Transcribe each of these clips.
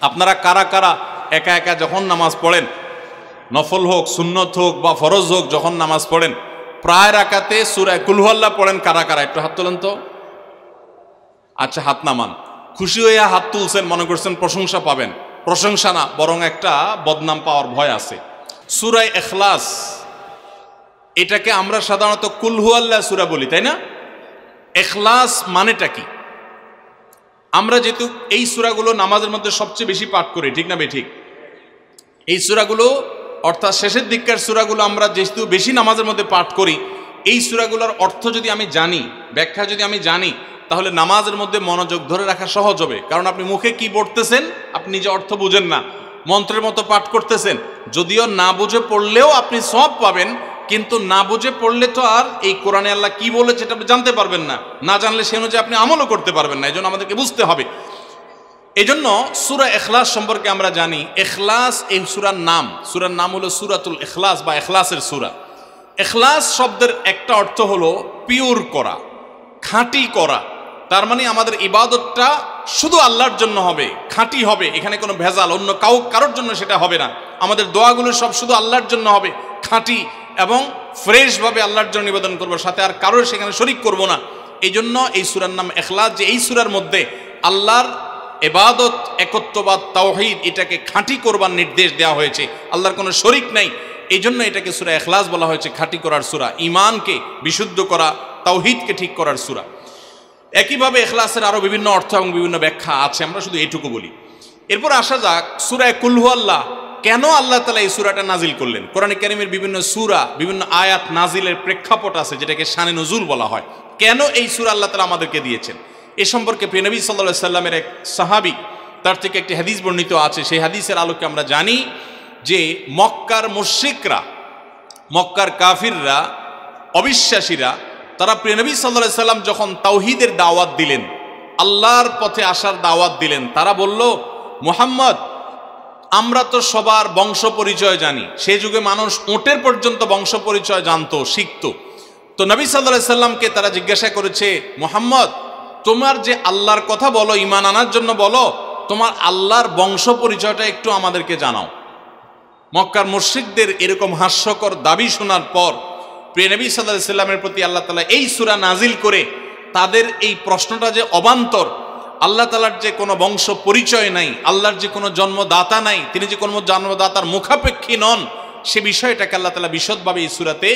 আপনারা কারা কারা একা একা যখন নামাজ পড়েন, নফল হোক সুন্নত হোক বা ফরজ হোক, যখন নামাজ পড়েন প্রায় রাকাতে সূরা কুল হুয়াল্লাহ পড়েন কারা কারা? একটু হাত তোলেন তো। আচ্ছা, হাত নামান। খুশি হইয়া হাত তুলছেন, মনে করছেন প্রশংসা পাবেন। প্রশংসা না, বরং একটা বদনাম পাওয়ার ভয় আছে। সূরা ইখলাস, এটাকে আমরা সাধারণত কুল হুয়াল্লাহ সূরা বলি, তাই না? ইখলাস মানেটা কি? আমরা যেহেতু এই সূরাগুলো নামাজের মধ্যে সবচেয়ে বেশি পাঠ করি, ঠিক না বেঠিক? এই সূরাগুলো অর্থাৎ শেষের দিককার সূরাগুলো আমরা যেহেতু বেশি নামাজের মধ্যে পাঠ করি, এই সূরাগুলোর অর্থ যদি আমি জানি, ব্যাখ্যা যদি আমি জানি, তাহলে নামাজের মধ্যে মনোযোগ ধরে রাখা সহজ হবে। কারণ আপনি মুখে কি পড়তেছেন আপনি নিজে অর্থ বুঝেন না, মন্ত্রের মতো পাঠ করতেছেন। যদিও না বুঝে পড়লেও আপনি সওয়াব পাবেন, কিন্তু না বুঝে পড়লে তো আর এই কোরআনে আল্লাহ কি বলেছে এটা আপনি জানতে পারবেন না। না জানলে সে অনুযায়ী আপনি আমলও করতে পারবেন না। এই জন্য আমাদেরকে বুঝতে হবে। এই জন্য সূরা ইখলাস সম্পর্কে আমরা জানি। ইখলাস এই সূরার নাম, সূরার নাম হলো সূরাতুল ইখলাস বা ইখলাসের সূরা। ইখলাস শব্দের একটা অর্থ হলো পিওর করা, খাঁটি করা। তার মানে আমাদের ইবাদতটা শুধু আল্লাহর জন্য হবে, খাঁটি হবে, এখানে কোনো ভেজাল অন্য কারোর জন্য সেটা হবে না। আমাদের দোয়াগুলো সব শুধু আল্লাহর জন্য হবে, খাঁটি এবং ফ্রেশভাবে আল্লাহর জন্য নিবেদন করবো, সাথে আর কারোর সেখানে শরিক করব না। এই জন্য এই সূরার নাম ইখলাস, যে এই সূরার মধ্যে আল্লাহর ইবাদত, একত্ববাদ, তাওহীদ, এটাকে খাঁটি করবার নির্দেশ দেওয়া হয়েছে। আল্লাহর কোনো শরিক নাই, এই জন্য এটাকে সূরা ইখলাস বলা হয়েছে, খাঁটি করার সূরা, ঈমানকে বিশুদ্ধ করা, তাওহীদকে ঠিক করার সূরা। একইভাবে ইখলাসের আরো বিভিন্ন অর্থ এবং বিভিন্ন ব্যাখ্যা আছে, আমরা শুধু এইটুকু বলি। এরপর আসা যাক সূরা কুল হুয়াল্লাহ। কেন আল্লাহ তাআলা এই সূরাটা নাজিল করলেন? কোরআনে কারীমের বিভিন্ন সূরা, বিভিন্ন আয়াত নাজিলের প্রেক্ষাপট আছে, যেটাকে শানে নুজুল বলা হয়। কেন এই সূরা আল্লাহ তাআলা আমাদেরকে দিয়েছেন, এ সম্পর্কে প্রিয় নবী সাল্লাল্লাহু আলাইহি সাল্লামের এক সাহাবী, তার থেকে একটি হাদিস বর্ণিত আছে। সেই হাদিসের আলোকে আমরা জানি যে মক্কার মুশরিকরা, মক্কার কাফিররা, অবিশ্বাসীরা, তারা প্রিয় নবী সাল্লাল্লাহু আলাইহি সাল্লাম যখন তাওহীদের দাওয়াত দিলেন, আল্লাহর পথে আসার দাওয়াত দিলেন, তারা বলল, মুহাম্মদ, আমরা তো সবার বংশ পরিচয় জানি। সেই যুগে মানুষ ওটের পর্যন্ত বংশ পরিচয় জানতো, শিখতো। তো নবী সাল্লাল্লাহু আলাইহি সাল্লামকে তারা জিজ্ঞাসা করেছে, মুহাম্মদ, তোমার যে আল্লাহর কথা বলো, ঈমান আনার জন্য বলো, তোমার আল্লাহর বংশ পরিচয়টা একটু আমাদেরকে জানাও। মক্কার মুশরিকদের এরকম হাস্যকর দাবি শোনার পর প্রিয় নবী সাল্লাল্লাহু আলাইহি সাল্লামের প্রতি আল্লাহ তাআলা এই সূরা নাজিল করে তাদের এই প্রশ্নটা যে অবান্তর, আল্লাহ তাআলার যে কোনো বংশ পরিচয় নাই, আল্লাহর যে কোনো জন্মদাতা নাই, তিনি যে কোনো জন্মদাতার মুখাপেক্ষী নন, সে বিষয়টাকে আল্লাহ তাআলা বিশদভাবে এই সূরাতে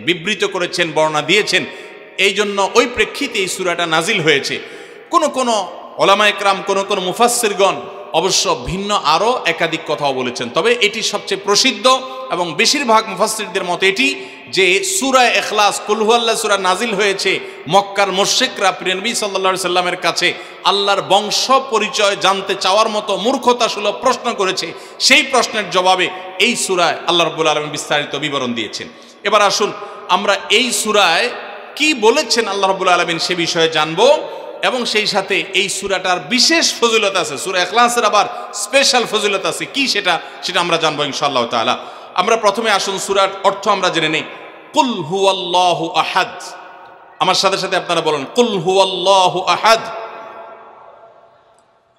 বিবৃত করেছেন, বর্ণনা দিয়েছেন। এই জন্য ওই প্রেক্ষিতে এই সূরাটা নাজিল হয়েছে। কোন উলামা ইকরাম, কোন মুফাসসিরগণ অবশ্য ভিন্ন আরও একাধিক কথাও বলেছেন। তবে এটি সবচেয়ে প্রসিদ্ধ এবং বেশিরভাগ মুফাসসিরদের মতে এটি যে সূরা ইখলাস, কুল হুয়াল্লাহ সূরা নাজিল হয়েছে মক্কার মুশরিকরা প্রিয় নবী সাল্লাল্লাহু আলাইহি সাল্লামের কাছে আল্লাহর বংশ পরিচয় জানতে চাওয়ার মতো মূর্খতাসুলভ প্রশ্ন করেছে। সেই প্রশ্নের জবাবে এই সূরায় আল্লাহ রাব্বুল আলামিন বিস্তারিত বিবরণ দিয়েছেন। এবার আসুন আমরা এই সূরায় কি বলেছেন আল্লাহ রাব্বুল আলামিন সে বিষয়ে জানবো, এবং সেই সাথে এই সূরাটার বিশেষ ফজিলত আছে। সূরা ইখলাসের আবার স্পেশাল ফজিলত আছে, কি সেটা আমরা জানবো ইনশাআল্লাহ তাআলা। আমরা প্রথমে আসুন সূরার অর্থ আমরা জেনে নেই। কুল হুয়াল্লাহু আহাদ। আমার সাথে সাথে আপনারা বলেন, কুল হুয়াল্লাহু আহাদ,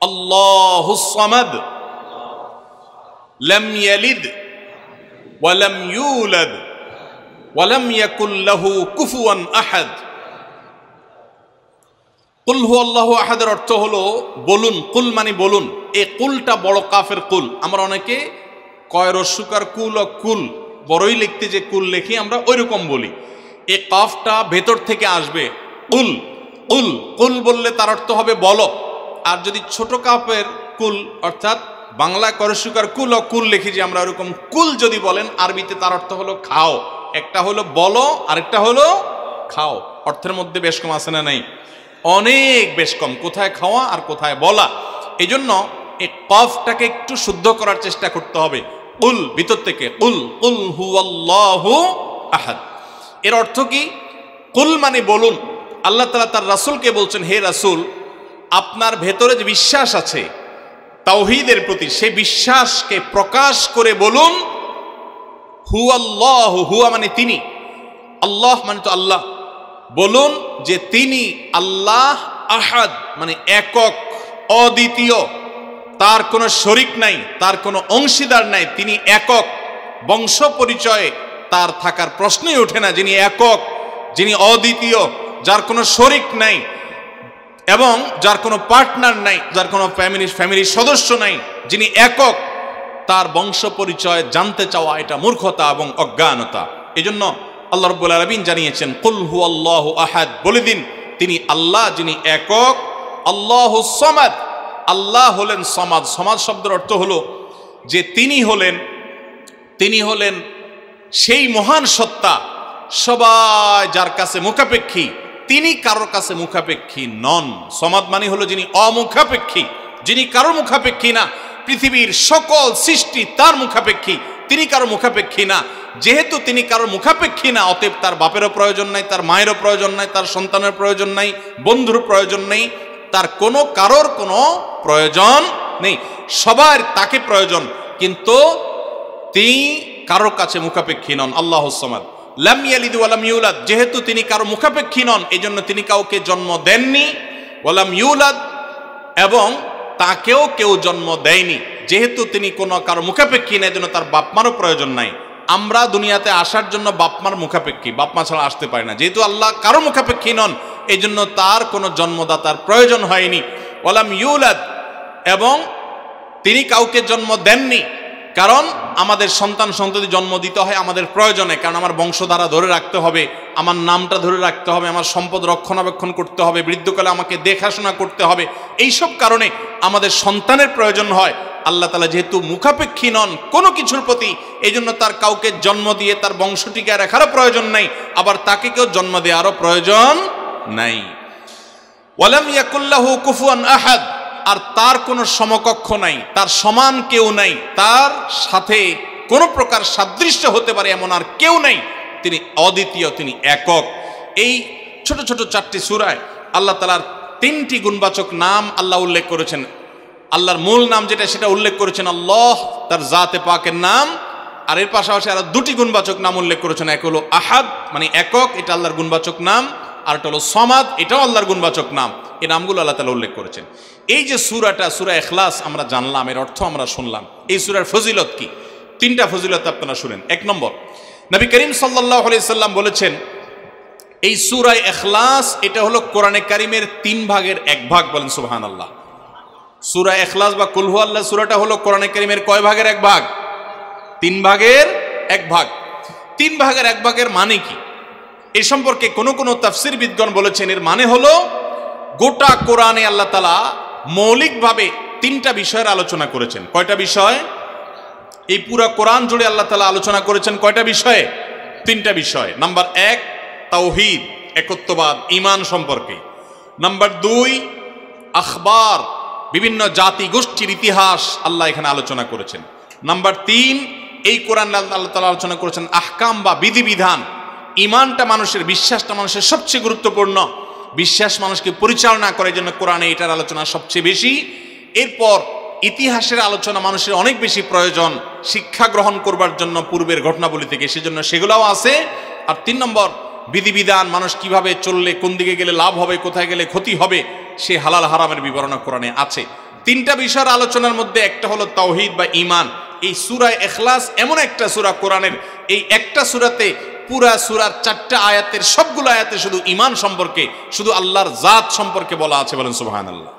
আল্লাহুস সামাদ, লাম ইয়ালিদ ওয়া লাম ইউলাদ ওয়া লাম ইয়াকুল লাহু কুফুয়ান আহাদ। কুল হুয়াল্লাহু আহাদের অর্থ হলো বলুন। কুল মানে বলুন। এই কুলটা বড় কাফের কুল। আমরা অনেকে কয় রস্যকার কুল ও কুল, বড়ই লিখতে যে কুল লিখি আমরা ওই রকম বলি। এই কাফটা ভেতর থেকে আসবে, কুল। কুল কুল বললে তার অর্থ হবে বলো। আর যদি ছোট কাফের কুল অর্থাৎ বাংলা করস্যকার কুল ও কুল লিখি যে আমরা ওরকম কুল যদি বলেন, আরবিতে তার অর্থ হলো খাও। একটা হলো বলো, আরেকটা হলো খাও। অর্থের মধ্যে বেশ কম আছে না নাই? অনেক বেশ কম, কোথায় খাওয়া আর কোথায় বলা। এই জন্য এই কফটাকে একটু শুদ্ধ করার চেষ্টা করতে হবে। কুল ভিতর থেকে, কুল কুল হুয়াল্লাহু আহাদ। এর অর্থ কি? কুল মানে বলুন। আল্লাহ তাআলা তার রাসূলকে বলছেন, হে রাসূল, আপনার ভেতরে যে বিশ্বাস আছে তাওহীদের প্রতি, সেই বিশ্বাসকে প্রকাশ করে বলুন, হুয়াল্লাহু, হুয়া মানে তিনি, আল্লাহ মানে তো আল্লাহ। বলুন যে তিনি আল্লাহ, আহাদ মানে একক, অদ্বিতীয়, তার কোনো শরিক নাই, তার কোনো অংশীদার নাই, তিনি একক, বংশ পরিচয়ে তার থাকার প্রশ্নই ওঠে না। যিনি একক, যিনি অদ্বিতীয়, যার কোনো শরিক নাই এবং যার কোনো পার্টনার নাই, যার কোনো ফ্যামিলির সদস্য নাই, যিনি একক, তার বংশ পরিচয় জানতে চাওয়া এটা মূর্খতা এবং অজ্ঞানতা। এজন্য আল্লাহ রাব্বুল আলামিন জানিয়েছেন, কুল হুয়াল্লাহু আহাদ, বলে দিন তিনি আল্লাহ যিনি একক, আল্লাহুস সামাদ, আল্লাহ হলেন সমাদ। সমাদ শব্দের অর্থ হলো যে তিনি হলেন সেই মহান সত্তা, সবাই যার কাছে মুখাপেক্ষী, তিনি কারোর কাছে মুখাপেক্ষী নন। সমাদ মানে হলো যিনি অমুখাপেক্ষী, যিনি কারোর মুখাপেক্ষী না। পৃথিবীর সকল সৃষ্টি তার মুখাপেক্ষী, তিনি কারোর মুখাপেক্ষী না। যেহেতু তিনি কারোর মুখাপেক্ষী না, অতএব তার বাপেরও প্রয়োজন নাই, তার মায়েরও প্রয়োজন নাই, তার সন্তানের প্রয়োজন নাই, বন্ধুর প্রয়োজন নেই, তার কারোর কোনো প্রয়োজন নেই। সবার তাকে প্রয়োজন, কিন্তু তিনি কারোর কাছে মুখাপেক্ষী নন। আল্লাহুস সামাদ, লাম ইয়ালিদ ওয়া লাম ইউলাদ, যেহেতু তিনি কারো মুখাপেক্ষী নন, এজন্য তিনি কাউকে জন্ম দেননি। ওয়া লাম ইউলাদ, এবং তাকেও কেউ জন্ম দেয়নি। যেহেতু তিনি কারো মুখাপেক্ষী না, এজন্য তার বাপমারও প্রয়োজন নাই। আমরা দুনিয়াতে আসার জন্য বাপমার মুখাপেক্ষী, বাপমা ছাড়া আসতে পারে না। যেহেতু আল্লাহ কারো মুখাপেক্ষী নন, এই জন্য তার কোনো জন্মদাতার প্রয়োজন হয়নি। ওয়া লাম ইউলাদ, এবং তিনি কাউকে জন্ম দেননি। কারণ আমাদের সন্তান সন্ততি জন্ম দিতে হয় আমাদের প্রয়োজনে, কারণ আমার বংশধারা ধরে রাখতে হবে, আমার নামটা ধরে রাখতে হবে, আমার সম্পদ রক্ষণাবেক্ষণ করতে হবে, বৃদ্ধকালে আমাকে দেখাশোনা করতে হবে। এইসব কারণে আমাদের সন্তানের প্রয়োজন হয়। আল্লাহ তাআলা যেহেতু মুখাপেক্ষী নন কোনো কিছুর প্রতি, এই জন্য তার কাউকে জন্ম দিয়ে তার বংশটিকে রাখারও প্রয়োজন নাই, আবার তাকে কেউ জন্ম দেওয়ারও প্রয়োজন নাই। ওয়ালাম ইয়াকুল্লাহু কুফুয়ান আহাদ, আর তার কোনো সমকক্ষ নাই, তার সমান কেউ নাই, তার সাথে কোনো প্রকার সাদৃশ্য হতে পারে এমন আর কেউ নাই। তিনি অদ্বিতীয়, তিনি একক। এই ছোট ছোট 4টি সূরায় আল্লাহ তাআলার 3টি গুণবাচক নাম আল্লাহ উল্লেখ করেছেন। আল্লাহর মূল নাম যেটা, সেটা উল্লেখ করেছেন আল্লাহ, তার জাতে পাকের নাম, আর এর পাশাপাশি আরো 2টি গুণবাচক নাম উল্লেখ করেছেন। এক হলো আহাদ, মানে একক, এটা আল্লাহর গুণবাচক নাম, আর এটা হলো সমাদ, এটাও আল্লাহর গুণবাচক নাম। এই নামগুলো আল্লাহ তাআলা উল্লেখ করেছেন। এই যে সূরাটা, সূরা ইখলাস আমরা জানলাম, এর অর্থ আমরা শুনলাম। এই সূরার ফজিলত কি? 3টা ফজিলত আপনারা শুনেন। 1 নম্বর, নবী করিম সাল্লাল্লাহু আলাইহি সাল্লাম বলেছেন, এই সূরা ইখলাস এটা হলো কোরআনে কারীমের 3 ভাগের 1 ভাগ। বলেন সুবহানাল্লাহ। সূরা ইখলাস বা কুল হুয়াল্লাহ সূরাটা হলো কোরআনে কারীমের কয় ভাগের 1 ভাগ? 3 ভাগের 1 ভাগ। 3 ভাগের 1 ভাগের মানে কি? এই সম্পর্কে কোন তাফসীরবিদগণ বলেছেন, এর মানে হলো গোটা কোরআনে আল্লাহ তাআলা মৌলিকভাবে 3টা বিষয়ের আলোচনা করেছেন। কয়টা বিষয়? এই পুরা কোরআন জুড়ে আল্লাহ তাআলা আলোচনা করেছেন কয়টা বিষয়ে? 3টা বিষয়। নাম্বার 1 তাওহীদ, একত্ববাদ, ঈমান সম্পর্কে। নাম্বার 2 আখবার, বিভিন্ন জাতি গোষ্ঠীর ইতিহাস আল্লাহ এখানে আলোচনা করেছেন। নাম্বার 3 এই কোরআন আল্লাহ তাআলা আলোচনা করেছেন আহকাম বা বিধিবিধান। ঈমানটা মানুষের, বিশ্বাসটা মানুষের সবচেয়ে গুরুত্বপূর্ণ। বিশ্বাস মানুষকে পরিচালনা করে, জন্য কোরআনে এটার আলোচনা সবচেয়ে বেশি। এরপর ইতিহাসের আলোচনা মানুষের অনেক বেশি প্রয়োজন শিক্ষা গ্রহণ করবার জন্য পূর্বের ঘটনাবলী থেকে, সেজন্য সেগুলোও আছে। আর 3 নম্বর বিধিবিধান, মানুষ কিভাবে চললে কোন দিকে গেলে লাভ হবে, কোথায় গেলে ক্ষতি হবে, সে হালাল হারামের বিবরণ কোরআনে আছে। 3টা বিষয়ের আলোচনার মধ্যে একটা হলো তাওহীদ বা ঈমান। এই সূরা ইখলাস এমন একটা সূরা কোরআনের, এই একটা সূরাতে পুরা সূরার 4টা আয়াতের সবগুলো আয়াতে শুধু ঈমান সম্পর্কে, শুধু আল্লাহর জাত সম্পর্কে বলা আছে। বলেন সুবহানাল্লাহ।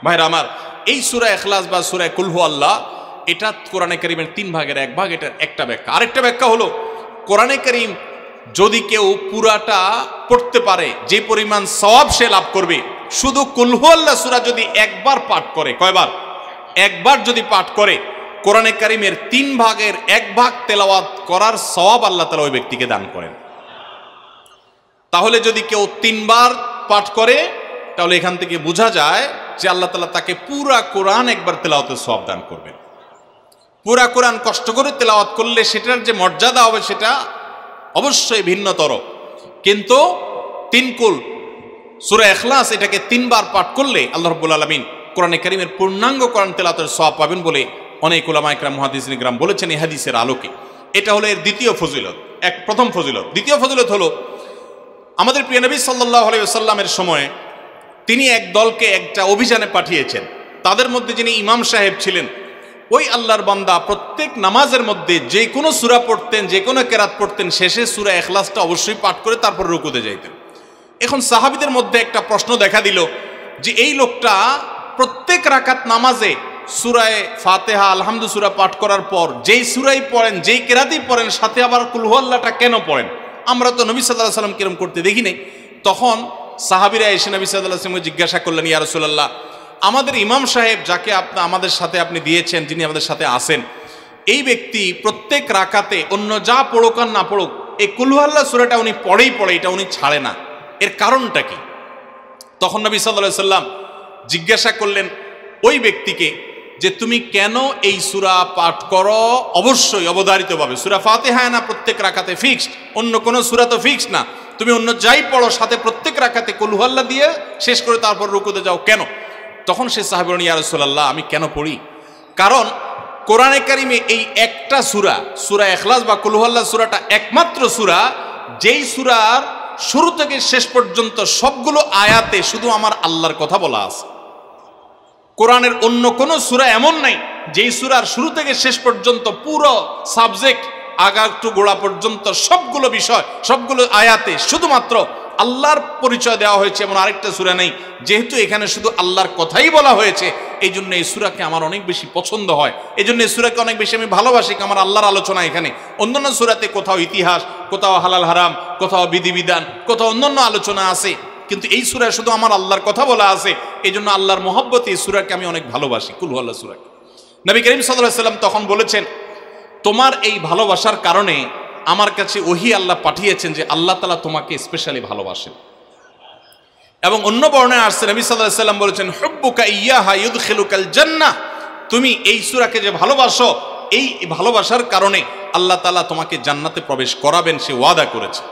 ভাইরা আমার, এই সূরা ইখলাস বা সূরা কুল হুয়াল্লাহ এটা কোরআনে কারীমের 3 ভাগের 1 ভাগ। এটার একটা ব্যাখ্যা। আরেকটা ব্যাখ্যা হলো, কোরআনে কারীম যদি কেউ পুরাটা পড়তে পারে, যে পরিমাণ সওয়াব সে লাভ করবে। শুধু কুল হুয়াল্লাহ সূরা যদি একবার পাঠ করে, কয়বার? একবার যদি পাঠ করে, কোরআনে কারীমের 3 ভাগের 1 ভাগ তেলাওয়াত করার সওয়াব আল্লাহ তাআলা ওই ব্যক্তিকে দান করেন। তাহলে যদি কেউ 3 বার পাঠ করে, তাহলে এখান থেকে বোঝা যায় যে আল্লাহ তাআলা তাকে পুরা কোরআন একবার তেলাওয়াতের সওয়াব দান করবেন। পুরা কোরআন কষ্ট করে তেলাওয়াত করলে সেটার যে মর্যাদা হবে সেটা অবশ্যই ভিন্নতর। কিন্তু 3 কুল সূরা ইখলাস এটাকে 3 বার পাঠ করলে আল্লাহ রাব্বুল আলামিন কোরআনে কারীমের পূর্ণাঙ্গ কোরআন তেলাওয়াতের সওয়াব পাবেন বলে অনেক উলামা ইকরাম, মুহাদ্দিসিন ইকরাম বলেছেন এই হাদিসের আলোকে। এটা হলো এর দ্বিতীয় ফজিলত। প্রথম ফজিলত। দ্বিতীয় ফজিলত হলো, আমাদের প্রিয় নবী সাল্লাল্লাহু আলাইহি ওয়াসাল্লামের সময়ে তিনি এক দলকে একটা অভিযানে পাঠিয়েছেন। তাদের মধ্যে যিনি ইমাম সাহেব ছিলেন, ওই আল্লাহর বান্দা প্রত্যেক নামাজের মধ্যে যে কোনো সূরা পড়তেন, যে কোনো কেরাত পড়তেন, শেষে সূরা ইখলাসটা অবশ্যই পাঠ করে তারপর রুকুতে যাইতেন। এখন সাহাবীদের মধ্যে একটা প্রশ্ন দেখা দিল যে এই লোকটা প্রত্যেক রাকাত নামাজে সূরায়ে ফাতিহা আলহামদু সূরা পাঠ করার পর যেই সূরাই পড়েন, যেই কেরাতই পড়েন, সাথে আবার কুল হুয়াল্লাহটা কেন পড়েন? আমরা তো নবী সাল্লাল্লাহু আলাইহি ওয়াসাল্লাম কিরম করতে দেখি নাই। তখন সাহাবীরা এসে নবী সাল্লাল্লাহু আলাইহি ওয়াসাল্লামকে জিজ্ঞাসা করলেন, ইয়া রাসূলুল্লাহ, আমাদের ইমাম সাহেব যাকে আমাদের সাথে আপনি দিয়েছেন, যিনি আমাদের সাথে আসেন, এই ব্যক্তি প্রত্যেক রাকাতে অন্য যা পড়ুক আর না পড়ুক এই কুল হুয়াল্লাহ সূরাটা উনি পড়ে, এটা উনি ছাড়ে না, এর কারণটা কি? তখন নবী সাল্লাল্লাহু আলাইহি ওয়াসাল্লাম জিজ্ঞাসা করলেন ওই ব্যক্তিকে যে তুমি কেন এই সূরা পাঠ করো? অবশ্যই অবধারিতভাবে সূরা ফাতিহা না প্রত্যেক রাকাতে ফিক্সড, অন্য কোনো সূরা তো ফিক্সড না, তুমি অন্য যাই পড়ো সাথে প্রত্যেক রাকাতে কুল হুয়াল্লাহ দিয়ে শেষ করে তারপর রুকুতে যাও কেন? তখন সে সাহাবী বলেন, ইয়া রাসূলুল্লাহ, আমি কেন পড়ি? কারণ কোরআনে কারিমে এই একটা সূরা, সূরা ইখলাস বা কুল হুয়াল্লাহ সূরাটা একমাত্র সূরা যেই সূরার শুরু থেকে শেষ পর্যন্ত সবগুলো আয়াতে শুধু আমার আল্লাহর কথা বলা আছে। কোরআনের অন্য কোনো সূরা এমন নাই যেই সূরার শুরু থেকে শেষ পর্যন্ত পুরো সাবজেক্ট আগা টু গোড়া পর্যন্ত সবগুলো বিষয়, সবগুলো আয়াতে শুধুমাত্র আল্লাহর পরিচয় দেওয়া হয়েছে এমন আরেকটা সূরা নেই। যেহেতু এখানে শুধু আল্লাহর কথাই বলা হয়েছে, এই জন্য এই সূরাকে আমার অনেক বেশি পছন্দ হয়, এই জন্য এই সূরাকে অনেক বেশি আমি ভালোবাসি। আমার আল্লাহর আলোচনা এখানে, অন্যান্য সূরাতে কোথাও ইতিহাস, কোথাও হালাল হারাম, কোথাও বিধিবিধান, কোথাও অন্যান্য আলোচনা আছে, কিন্তু এই সূরায় শুধু আমার আল্লাহর কথা বলা আছে। এই জন্য আল্লাহর মহব্বতে এই সূরাকে আমি অনেক ভালোবাসি, কুল হুয়াল্লাহ সূরাকে। নবী করিম সাল্লাল্লাহু আলাইহি ওয়াসাল্লাম তখন বলেছেন, তোমার এই ভালোবাসার কারণে আমার কাছে ওহী আল্লাহ পাঠিয়েছেন যে আল্লাহ তাআলা তোমাকে স্পেশালি ভালোবাসেন। এবং অন্য বর্ণনায় আসছে নবী সাল্লাল্লাহু আলাইহি ওয়াসাল্লাম বলেছেন, হুব্বুকা ইয়াহা ইউদখিলুকাল জান্নাহ, তুমি এই সূরাকে যে ভালোবাসো, এই ভালোবাসার কারণে আল্লাহ তাআলা তোমাকে জান্নাতে প্রবেশ করাবেন, সে ওয়াদা করেছে।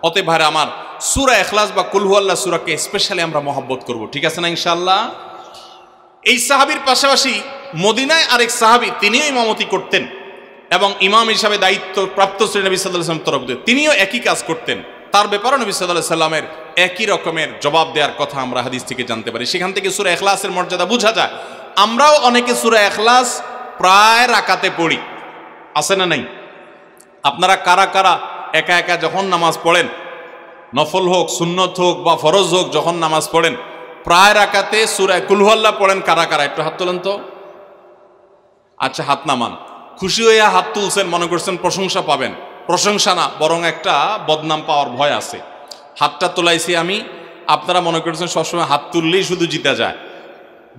অতএব ভাইরা আমার, সূরা ইখলাস বা কুল হুয়াল্লাহ সূরাকে স্পেশালি আমরা মহব্বত করব, ঠিক আছে না ইনশাআল্লাহ? এই সাহাবীর পাশাপাশি মদিনায় আরেক সাহাবী, তিনিও ইমামতি করতেন এবং ইমাম হিসাবে দায়িত্ব প্রাপ্ত ছিলেন নবী সাল্লাল্লাহু আলাইহি ওয়াসাল্লাম তরফ থেকে, তিনিও একই কাজ করতেন। তার ব্যাপারে নবী সাল্লাল্লাহু আলাইহি ওয়াসাল্লামের একই রকমের জবাব দেওয়ার কথা আমরা হাদিস থেকে জানতে পারি। সেখান থেকে সূরা ইখলাসের মর্যাদা বোঝা যায়। আমরাও অনেকে সূরা ইখলাস প্রায় রাকাতে পড়ি, আছে না নাই? আপনারা কারা কারা একা একা যখন নামাজ পড়েন, নফল হোক, সুন্নত হোক বা ফরজ হোক, যখন নামাজ পড়েন প্রায় রাকাতে সূরা কুল হুয়াল্লাহ পড়েন? কারা কারা একটু হাত তোলেন তো। আচ্ছা, হাত নামান। খুশি হয়ে হাত তুলছেন, মনে করছেন প্রশংসা পাবেন। প্রশংসা না, বরং একটা বদনাম পাওয়ার ভয় আছে। হাতটা তোলাইছি আমি, আপনারা মনে করছেন সবসময় হাত তুললেই শুধু জিতা যায়।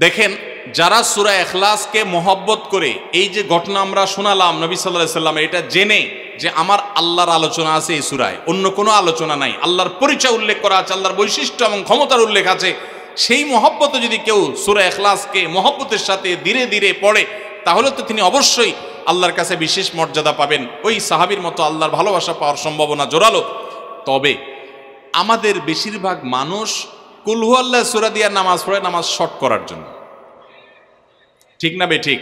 দেখেন, যারা সূরা ইখলাসকে মহব্বত করে, এই যে ঘটনা আমরা শোনালাম নবী সাল্লাল্লাহু আলাইহি ওয়াসাল্লাম, এটা জেনে যে আমার আল্লাহর আলোচনা আছে এই সূরায়, অন্য কোনো আলোচনা নাই, আল্লাহর পরিচয় উল্লেখ করা আছে, আল্লাহর বৈশিষ্ট্য এবং ক্ষমতার উল্লেখ আছে, সেই মহব্বতে যদি কেউ সূরা ইখলাসকে মহব্বতের সাথে ধীরে ধীরে পড়ে, তাহলে তো তিনি অবশ্যই আল্লাহর কাছে বিশেষ মর্যাদা পাবেন। ওই সাহাবীর মতো আল্লাহর ভালোবাসা পাওয়ার সম্ভাবনা জোরালো। তবে আমাদের বেশিরভাগ মানুষ কুল হুয়াল্লাহ সূরা দিয়ে নামাজ পড়ে নামাজ শর্ট করার জন্য, ঠিক না বেঠিক?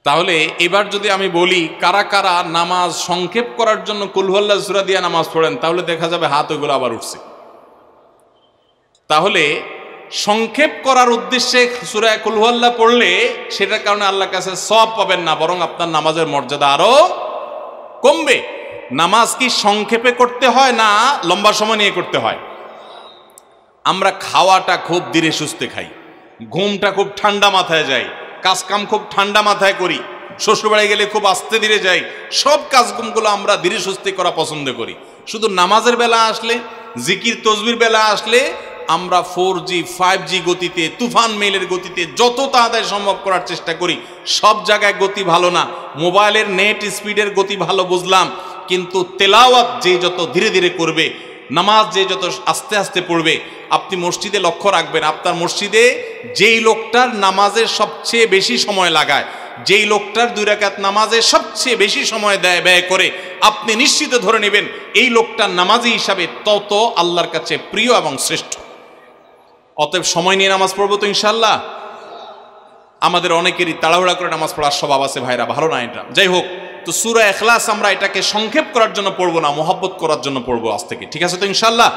তাহলে এবার যদি আমি বলি কারা কারা নামাজ সংক্ষেপ করার জন্য কুল হুয়াল্লাহ সূরা দিয়ে নামাজ পড়েন, তাহলে দেখা যাবে হাত ওইগুলো আবার উঠছে। তাহলে সংক্ষেপ করার উদ্দেশ্যে সূরা কুল হুয়াল্লাহ পড়লে সেটার কারণে আল্লাহর কাছে সওয়াব পাবেন না, বরং আপনার নামাজের মর্যাদা আরো কমবে। নামাজ কি সংক্ষেপে করতে হয় না লম্বা সময় নিয়ে করতে হয়? আমরা খাওয়াটা খুব ধীরে সুস্থে খাই, ঘুমটা খুব ঠান্ডা মাথায় যায়, কাজকাম খুব ঠান্ডা মাথায় করি, শ্বশুরবাড়ি গেলে খুব আস্তে ধীরে যাই, সব কাজগুলো আমরা ধীরে সুস্থে করা পছন্দ করি। শুধু নামাজের বেলা আসলে, জিকির তসবির বেলা আসলে আমরা 4G 5G গতিতে, তুফান মেইলের গতিতে যত তাড়াতাড়ি সম্ভব করার চেষ্টা করি। সব জায়গায় গতি ভালো না, মোবাইলের নেট স্পিডের গতি ভালো বুঝলাম, কিন্তু তেলাওয়াত যে যত ধীরে ধীরে করবে, নামাজ যে যত আস্তে আস্তে পড়বে, আপনি মসজিদে লক্ষ্য রাখবেন, আপনার মসজিদে যেই লোকটার নামাজের সবচেয়ে বেশি সময় লাগায়, যেই লোকটার 2 রাকাত নামাজে সবচেয়ে বেশি সময় ব্যয় করে, আপনি নিশ্চিত ধরে নেবেন এই লোকটার নামাজি হিসাবে তত আল্লাহর কাছে প্রিয় এবং শ্রেষ্ঠ। অতএব সময় নিয়ে নামাজ পড়বো তো ইনশাআল্লাহ। আমাদের অনেকেরই তাড়াহুড়া করে নামাজ পড়ার স্বভাব আছে ভাইরা, ভালো না এটা। যাই হোক, তো সূরা ইখলাস আমরা এটাকে সংক্ষেপ করার জন্য পড়বো না, মহব্বত করার জন্য পড়বো আজ থেকে, ঠিক আছে তো ইনশাআল্লাহ।